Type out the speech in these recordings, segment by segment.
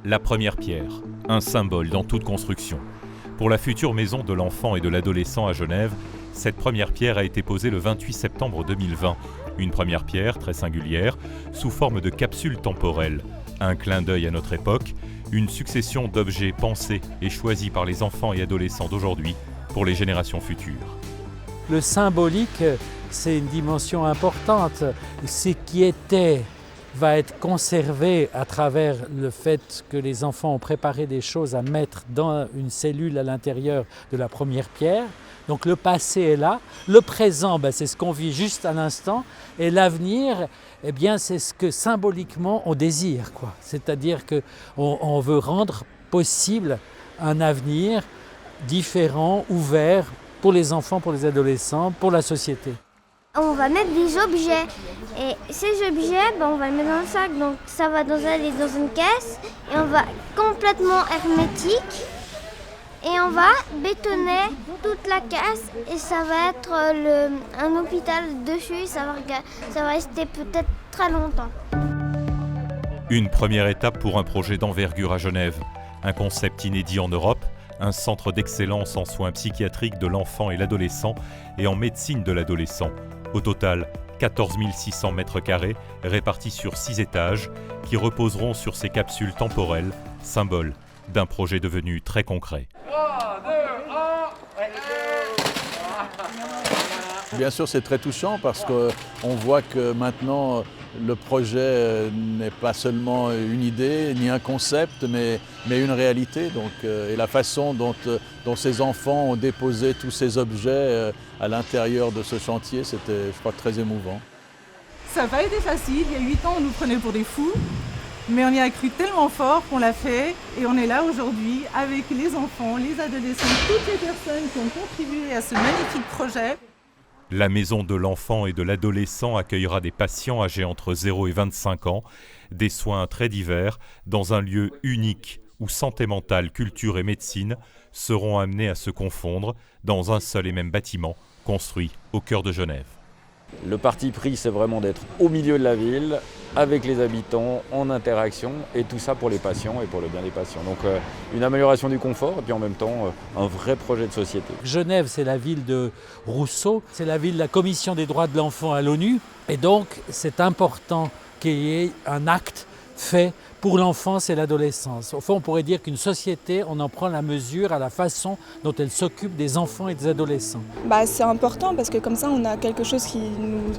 La première pierre, un symbole dans toute construction. Pour la future maison de l'enfant et de l'adolescent à Genève, cette première pierre a été posée le 28 septembre 2020. Une première pierre très singulière, sous forme de capsule temporelle. Un clin d'œil à notre époque, une succession d'objets pensés et choisis par les enfants et adolescents d'aujourd'hui pour les générations futures. Le symbolique, c'est une dimension importante. Ce qui était va être conservé à travers le fait que les enfants ont préparé des choses à mettre dans une cellule à l'intérieur de la première pierre. Donc le passé est là, le présent, c'est ce qu'on vit juste à l'instant, et l'avenir, c'est ce que symboliquement on désire, quoi. C'est-à-dire qu'on veut rendre possible un avenir différent, ouvert pour les enfants, pour les adolescents, pour la société. On va mettre des objets et ces objets, on va les mettre dans le sac, donc ça va aller dans une caisse et on va complètement hermétique et on va bétonner toute la caisse et ça va être un hôpital dessus, ça va rester peut-être très longtemps. Une première étape pour un projet d'envergure à Genève, un concept inédit en Europe, un centre d'excellence en soins psychiatriques de l'enfant et l'adolescent et en médecine de l'adolescent. Au total, 14 600 mètres carrés répartis sur 6 étages qui reposeront sur ces capsules temporelles, symbole d'un projet devenu très concret. 3, 2, 1. Bien sûr, c'est très touchant parce qu'on voit que maintenant, le projet n'est pas seulement une idée ni un concept, mais une réalité. Et la façon dont ces enfants ont déposé tous ces objets à l'intérieur de ce chantier, c'était, je crois, très émouvant. Ça n'a pas été facile. Il y a 8 ans, on nous prenait pour des fous. Mais on y a cru tellement fort qu'on l'a fait. Et on est là aujourd'hui avec les enfants, les adolescents, toutes les personnes qui ont contribué à ce magnifique projet. La maison de l'enfant et de l'adolescent accueillera des patients âgés entre 0 et 25 ans, des soins très divers, dans un lieu unique où santé mentale, culture et médecine seront amenés à se confondre dans un seul et même bâtiment construit au cœur de Genève. Le parti pris, c'est vraiment d'être au milieu de la ville, avec les habitants, en interaction, et tout ça pour les patients et pour le bien des patients. Donc une amélioration du confort et puis en même temps un vrai projet de société. Genève, c'est la ville de Rousseau, c'est la ville de la Commission des droits de l'enfant à l'ONU, et donc c'est important qu'il y ait un acte fait pour l'enfance et l'adolescence. Au fond, on pourrait dire qu'une société, on en prend la mesure à la façon dont elle s'occupe des enfants et des adolescents. C'est important parce que comme ça, on a quelque chose qui,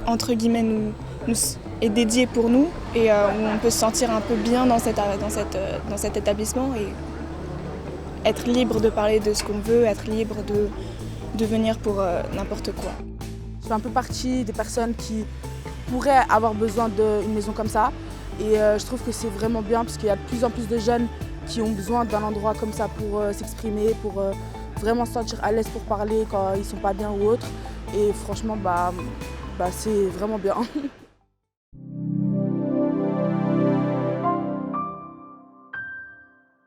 entre guillemets, nous est dédié pour nous et où on peut se sentir un peu bien dans cet établissement et être libre de parler de ce qu'on veut, être libre de venir pour n'importe quoi. Je fais un peu partie des personnes qui pourraient avoir besoin d'une maison comme ça. Et je trouve que c'est vraiment bien parce qu'il y a de plus en plus de jeunes qui ont besoin d'un endroit comme ça pour s'exprimer, pour vraiment se sentir à l'aise pour parler quand ils ne sont pas bien ou autre. Et franchement, c'est vraiment bien.